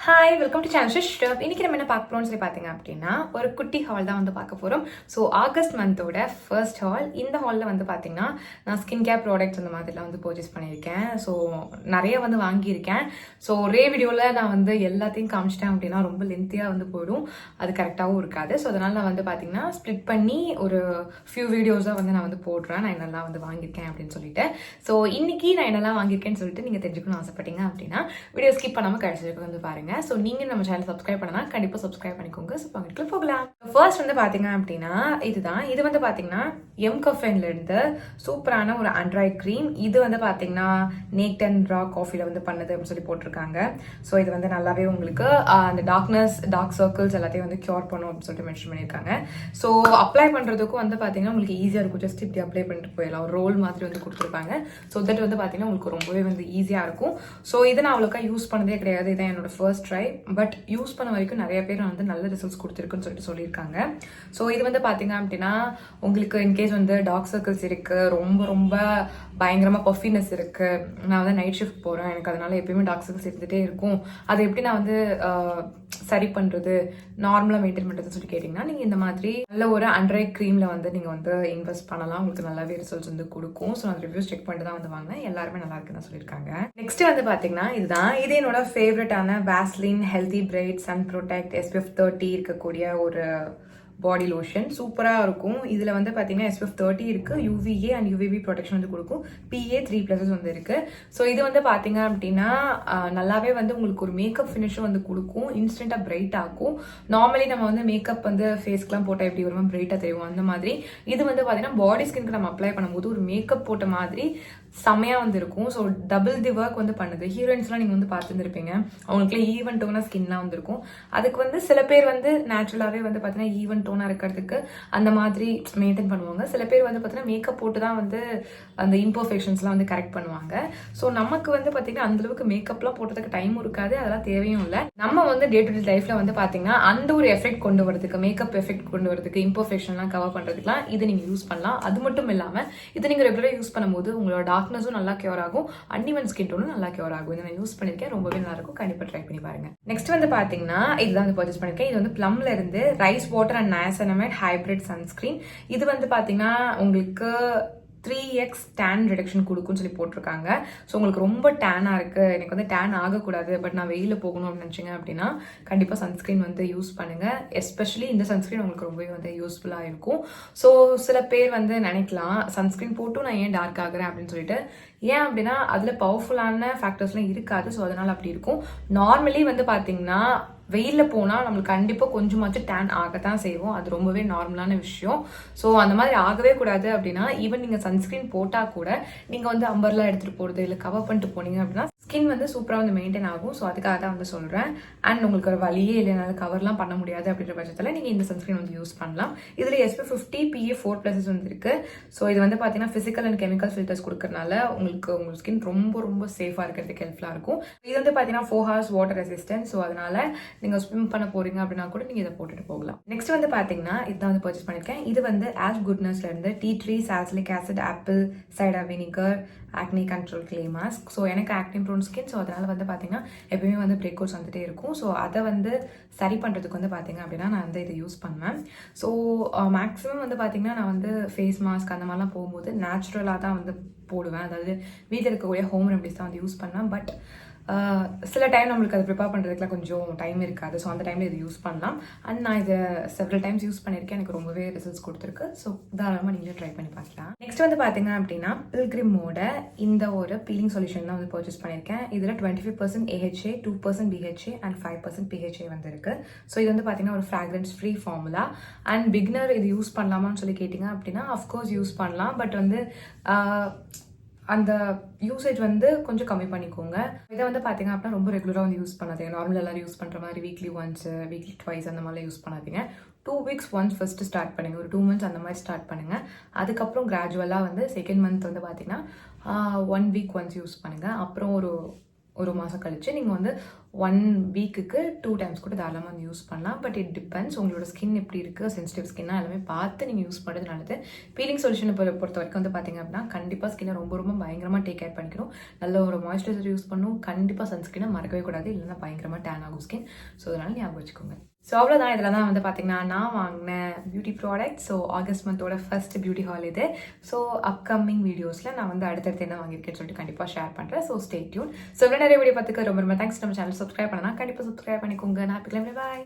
Hi welcome to channel ஷிஷ்டப். இன்னைக்கு நம்ம என்ன பார்க்க போறோம்னு சொல்லி பார்த்தீங்க அப்படின்னா ஒரு குட்டி ஹால் தான் வந்து பார்க்க போகிறோம். ஸோ ஆகஸ்ட் மந்தோட ஃபர்ஸ்ட் ஹால். இந்த ஹாலில் வந்து பார்த்தீங்கன்னா நான் ஸ்கின் கேர் ப்ராடக்ட்ஸ் அந்த மாதிரிலாம் வந்து பர்ச்சேஸ் பண்ணியிருக்கேன். ஸோ நிறைய வந்து வாங்கியிருக்கேன். ஸோ ஒரே வீடியோவில் நான் வந்து எல்லாத்தையும் காமிச்சிட்டேன் அப்படின்னா ரொம்ப லென்த்தியாக வந்து போயிடும், அது கரெக்டாகவும் இருக்காது. ஸோ அதனால் நான் வந்து பார்த்தீங்கன்னா ஸ்ப்ளிட் பண்ணி ஒரு ஃபியூ வீடியோஸாக வந்து நான் வந்து போடுறேன், நான் என்னெல்லாம் வந்து வாங்கியிருக்கேன் அப்படின்னு சொல்லிட்டு. ஸோ இன்னைக்கு நான் என்னெல்லாம் வாங்கியிருக்கேன்னு சொல்லிட்டு நீங்கள் தெரிஞ்சுக்கணும்னு ஆசைப்பட்டீங்க அப்படின்னா வீடியோ ஸ்கிப் பண்ணாமல் கடைசி வரைக்கும் வந்து பாருங்க. ஸோ நீங்கள் நம்ம சேனல் சப்ஸ்கிரைப் பண்ணலாம், கண்டிப்பாக சப்ஸ்கிரைப் பண்ணிக்கோங்க. ஸோ பங்கிட்டு போகலாம். ஃபர்ஸ்ட் வந்து பார்த்தீங்க அப்படின்னா இதுதான். இது வந்து பார்த்தீங்கன்னா எம்கஃபென்லேருந்து சூப்பரான ஒரு ஆண்ட்ராய்ட் க்ரீம். இது வந்து பார்த்தீங்கன்னா நேக்ட் அண்ட் ரா காஃபியில் வந்து பண்ணது அப்படின்னு சொல்லி போட்டிருக்காங்க. ஸோ இது வந்து நல்லாவே உங்களுக்கு அந்த டார்க் சர்க்கிள்ஸ் எல்லாத்தையும் வந்து க்யூர் பண்ணும் அப்படின்னு சொல்லிட்டு மென்ஷன் பண்ணியிருக்காங்க. ஸோ அப்ளை பண்ணுறதுக்கும் வந்து பார்த்தீங்கன்னா உங்களுக்கு ஈஸியாக இருக்கும். ஜஸ்ட் இப்படி அப்ளை பண்ணிட்டு போயிடலாம். ஒரு ரோல் மாதிரி வந்து கொடுத்துருப்பாங்க. ஸோ தட் வந்து பார்த்தீங்கன்னா உங்களுக்கு ரொம்பவே வந்து ஈஸியாக இருக்கும். ஸோ இதை நான் அவ்வளோக்கா யூஸ் பண்ணதே கிடையாது. இதான் என்னோட ஃபர்ஸ்ட் ட்ரை. பட் யூஸ் பண்ண வரைக்கும் நிறைய பேர் வந்து நல்ல ரிசல்ட்ஸ் கொடுத்துருக்குன்னு சொல்லிட்டு சொல்லியிருக்காங்க. ஸோ இது வந்து பார்த்தீங்க அப்படின்னா உங்களுக்கு இன்கேஸ் வந்து டார்க் சர்க்கிள்ஸ் இருக்கு, ரொம்ப ரொம்ப பயங்கரமாக பஃபினஸ் இருக்கு, நான் வந்து நைட் ஷிஃப்ட் போகிறேன், எனக்கு அதனால எப்பயுமே டார்க் சர்க்கிள்ஸ் இருந்துகிட்டே இருக்கும், அது எப்படி நான் வந்து சரி பண்ணுறது, நார்மலாக மெயின்டைன் பண்ணுறதுன்னு சொல்லி கேட்டிங்கன்னா நீங்கள் இந்த மாதிரி நல்ல ஒரு ஆண்ட்ராய்ட் க்ரீமில் வந்து நீங்கள் வந்து இன்வெஸ்ட் பண்ணலாம். உங்களுக்கு நல்லாவே ரிசல்ட்ஸ் வந்து கொடுக்கும். ஸோ அந்த ரிவ்யூஸ் செக் பண்ணிட்டு தான் வந்து வாங்கினேன். எல்லாருமே நல்லா இருக்குன்னு சொல்லியிருக்காங்க. நெக்ஸ்ட் வந்து பார்த்தீங்கன்னா இதுதான். இது என்னோட ஃபேவரட்டான Vaseline healthy bright sun protect SPF 30 இருக்கக்கூடிய ஒரு பாடி லோஷன். சூப்பராக இருக்கும். இதில் வந்து பார்த்தீங்கன்னா SPF 30 இருக்குது, UVA அண்ட் UVB ப்ரொடெக்ஷன் வந்து கொடுக்கும், PA 3+ வந்து இருக்குது. ஸோ இது வந்து பார்த்தீங்க அப்படின்னா நல்லாவே வந்து உங்களுக்கு ஒரு மேக்கப் ஃபினிஷும் வந்து கொடுக்கும், இன்ஸ்டண்ட்டாக பிரைட் ஆகும். நார்மலி நம்ம வந்து மேக்கப் வந்து ஃபேஸ்க்குலாம் போட்டால் எப்படி வருவோம், பிரைட்டாக தெரியும், அந்த மாதிரி இது வந்து பார்த்தீங்கன்னா பாடி ஸ்கின்க்கு நம்ம அப்ளை பண்ணும்போது ஒரு மேக்கப் போட்ட மாதிரி செம்மையாக வந்து இருக்கும். ஸோ டபுள் தி ஒர்க் வந்து பண்ணுது. ஹீரோயின்ஸ்லாம் நீங்கள் வந்து பார்த்துருந்துருப்பீங்க, அவங்களுக்குலாம் ஈவன் டோனாக ஸ்கின்லாம் வந்துருக்கும். அதுக்கு வந்து சில பேர் வந்து நேச்சுரலாகவே வந்து பார்த்தீங்கன்னா ஈவன் டோனாக இருக்கிறதுக்கு அந்த மாதிரி மெயின்டைன் பண்ணுவாங்க. சில பேர் வந்து பார்த்தீங்கன்னா மேக்கப் போட்டு தான் வந்து அந்த இம்பர்ஃபெக்ஷன்ஸ்லாம் வந்து கரெக்ட் பண்ணுவாங்க. ஸோ நமக்கு வந்து பார்த்தீங்கன்னா அந்தளவுக்கு மேக்கப்லாம் போட்டதுக்கு டைமும் இருக்காது, அதெல்லாம் தேவையும் இல்லை. நம்ம வந்து டே டு டே லைஃப்பில் வந்து பார்த்தீங்கன்னா அந்த ஒரு எஃபெக்ட் கொண்டு வரதுக்கு, மேக்கப் எஃபெக்ட் கொண்டு வரதுக்கு, இம்பர்ஃபெக்ஷன்லாம் கவர் பண்ணுறதுக்குலாம் இதை நீங்கள் யூஸ் பண்ணலாம். அது மட்டும் இல்லாமல் இதை நீங்கள் ரெகுலராக யூஸ் பண்ணும்போது உங்களோட டார்க்னஸும் நல்லா கியூர் ஆகும், அன்இவன் ஸ்கின் டோனும் நல்லா கியூர் ஆகும். இதை நான் யூஸ் பண்ணியிருக்கேன், ரொம்பவே நல்லா இருக்கும். கண்டிப்பாக ட்ரை பண்ணி பாருங்க. நெக்ஸ்ட் வந்து பார்த்தீங்கன்னா இதுதான் வந்து பர்ச்சேஸ் பண்ணியிருக்கேன். இது வந்து ப்ளம்ல இருந்து rice water and niacinamide hybrid sunscreen. இது வந்து பார்த்தீங்கன்னா உங்களுக்கு 3x டேன் ரிடக்ஷன் கொடுக்குன்னு சொல்லி போட்டிருக்காங்க. ஸோ உங்களுக்கு ரொம்ப டேனாக இருக்குது, எனக்கு வந்து டேன் ஆகக்கூடாது, பட் நான் வெயிலில் போகணும் அப்படின்னு நினச்சிங்க அப்படின்னா கண்டிப்பாக சன்ஸ்க்ரீன் வந்து யூஸ் பண்ணுங்கள். எஸ்பெஷலி இந்த சன்ஸ்க்ரீன் உங்களுக்கு ரொம்பவே வந்து யூஸ்ஃபுல்லாக இருக்கும். ஸோ சில பேர் வந்து நினைக்கலாம் சன்ஸ்க்ரீன் போட்டும் நான் ஏன் டார்க் ஆகுறேன் அப்படின்னு சொல்லிட்டு. ஏன் அப்படின்னா அதில் பவர்ஃபுல்லான ஃபேக்டர்ஸ்லாம் இருக்காது. ஸோ அதனால் அப்படி இருக்கும். நார்மலி வந்து பார்த்தீங்கன்னா வெயிலில் போனால் நம்மளுக்கு கண்டிப்பாக கொஞ்சமாச்சும் டேன் ஆகத்தான் செய்வோம், அது ரொம்பவே நார்மலான விஷயம். ஸோ அந்த மாதிரி ஆகவே கூடாது அப்படின்னா ஈவன் நீங்கள் சன்ஸ்க்ரீன் போட்டால் கூட நீங்கள் வந்து அம்பர்லாம் எடுத்துகிட்டு போகிறது இல்லை கவர் பண்ணிட்டு போனீங்க அப்படின்னா ஸ்கின் வந்து சூப்பராக வந்து மெயின்டைன் ஆகும். ஸோ அதுக்காக தான் வந்து சொல்கிறேன். அண்ட் உங்களுக்கு ஒரு வழியே இல்லைனால கவர்லாம் பண்ண முடியாது அப்படின்ற பட்சத்தில் நீங்கள் இந்த சன்ஸ்க்ரீன் வந்து யூஸ் பண்ணலாம். இதில் SPF 50 PA 4+ வந்து இருக்குது. ஸோ இது வந்து பார்த்தீங்கன்னா ஃபிசிக்கல் அண்ட் கெமிக்கல் ஃபில்டர்ஸ் கொடுக்கறனால உங்களுக்கு உங்கள் ஸ்கின் ரொம்ப ரொம்ப சேஃபாக இருக்கிறதுக்கு ஹெல்ப்ஃபுல்லாக இருக்கும். இது வந்து பார்த்தீங்கன்னா 4 hours வாட்டர் ரெசிஸ்டன்ஸ். ஸோ அதனால நீங்கள் ஸ்விம் பண்ண போறீங்க அப்படின்னா கூட நீங்கள் இதை போட்டுட்டு போகலாம். நெக்ஸ்ட் வந்து பார்த்தீங்கன்னா இதுதான் வந்து பர்ச்சேஸ் பண்ணியிருக்கேன். இது வந்து ஆஷ் குட்னஸ்ல இருந்து tea tree salicylic acid apple cider vinegar acne control clay mask. So எனக்கு ஆக்னி ப்ரோன் ஸ்கின். ஸோ அதனால வந்து பார்த்தீங்கன்னா எப்பயுமே வந்து பிரேக் அவுட்ஸ் வந்துட்டே இருக்கும். ஸோ அதை வந்து சரி பண்ணுறதுக்கு வந்து பார்த்தீங்க அப்படின்னா நான் வந்து இதை யூஸ் பண்ணுவேன். ஸோ மேக்ஸிமம் வந்து பார்த்தீங்கன்னா நான் வந்து ஃபேஸ் மாஸ்க் அந்த மாதிரிலாம் போகும்போது நேச்சுரலாக தான் வந்து போடுவேன். அதாவது வீட்டில் இருக்கக்கூடிய ஹோம் ரெமடிஸ் தான் வந்து யூஸ் பண்ணுவேன். பட் சில டைம் நம்மளுக்கு அதை ப்ரிப்பேர் பண்ணுறதுக்குலாம் கொஞ்சம் டைம் இருக்காது. ஸோ அந்த டைமில் இது யூஸ் பண்ணலாம். அண்ட் நான் இதை செவரல் டைம்ஸ் யூஸ் பண்ணியிருக்கேன், எனக்கு ரொம்பவே ரிசல்ட்ஸ் கொடுத்துருக்கு. ஸோ தாராளமாக நீங்களும் ட்ரை பண்ணி பார்க்கலாம். நெக்ஸ்ட் வந்து பார்த்தீங்க அப்படின்னா பில்கிரிமோட இந்த ஒரு பீலிங் சொல்யூஷன் தான் வந்து பர்ச்சேஸ் பண்ணியிருக்கேன். இதில் 25% AHA 2% BHA அண்ட் 5% PHA வந்து இருக்குது. ஸோ இது வந்து பார்த்தீங்கன்னா ஒரு fragrance free formula. And beginner இது யூஸ் பண்ணலாமான்னு சொல்லி கேட்டிங்க அப்படின்னா அஃப்கோர்ஸ் யூஸ் பண்ணலாம். பட் வந்து அந்த யூசேஜ் வந்து கொஞ்சம் கம்மி பண்ணிக்கோங்க. இதை வந்து பார்த்தீங்க அப்படின்னா ரொம்ப ரெகுலராக வந்து யூஸ் பண்ணாதீங்க. நார்மல் எல்லாரும் யூஸ் பண்ணுற மாதிரி வீக்லி ஒன்ஸ் வீக்லி ட்வைஸ் அந்த மாதிரிலாம் யூஸ் பண்ணாதீங்க. 2 weeks ஒன்ஸ் ஃபஸ்ட்டு ஸ்டார்ட் பண்ணுங்கள், ஒரு 2 months அந்த மாதிரி ஸ்டார்ட் பண்ணுங்கள். அதுக்கப்புறம் கிராஜுவலாக வந்து செகண்ட் மந்த் வந்து பார்த்தீங்கன்னா 1 week ஒன்ஸ் யூஸ் பண்ணுங்கள். அப்புறம் ஒரு மாதம் கழிச்சு நீங்கள் வந்து 1 வீக்குக்கு 2 டைம்ஸ் கூட தாராளமாக வந்து யூஸ் பண்ணலாம். பட் இட் டிபெண்ட்ஸ் உங்களோட ஸ்கின் எப்படி இருக்குது, சென்சிட்டிவ் ஸ்கின்னா எல்லாமே பார்த்து நீங்கள் யூஸ் பண்ணுறது நல்லது. பீலிங் சொல்யூஷனை பொறுத்த வரைக்கும் வந்து பார்த்தீங்க அப்படின்னா கண்டிப்பாக ஸ்கின்னை ரொம்ப ரொம்ப பயங்கரமாக டேக் கேர் பண்ணிக்கணும். நல்ல ஒரு மாய்ஸ்சரைசர் யூஸ் பண்ணணும். கண்டிப்பாக சன்ஸ்கிரினை மறக்கவே கூடாது, இல்லைன்னா பயங்கரமாக டேன் ஆகும் ஸ்கின். ஸோ அதனால் ஞாபகம் வச்சுக்கோங்க. ஸோ அவ்வளோதான். இதில் தான் வந்து பார்த்தீங்கன்னா நான் வாங்கின பியூட்டி ப்ராடக்ட். ஸோ ஆகஸ்ட் மந்தோட ஃபர்ஸ்ட் பியூட்டி ஹால் இது. ஸோ அப்கமிங் வீடியோஸில் நான் வந்து அடுத்தடுத்து என்ன வாங்கியிருக்கேன்னு சொல்லிட்டு கண்டிப்பாக ஷேர் பண்ணுறேன். So stay tune. ஸோ நிறைய வீடியோ பார்த்துக்க ரொம்ப ரொம்ப தேங்க்ஸ். நம்ம சேனல் சப்ஸ்கிரைப் பண்ணனா கண்டிப்பாக சப்ஸ்கிரைப் பண்ணிக்கோங்க. நான் பாய்.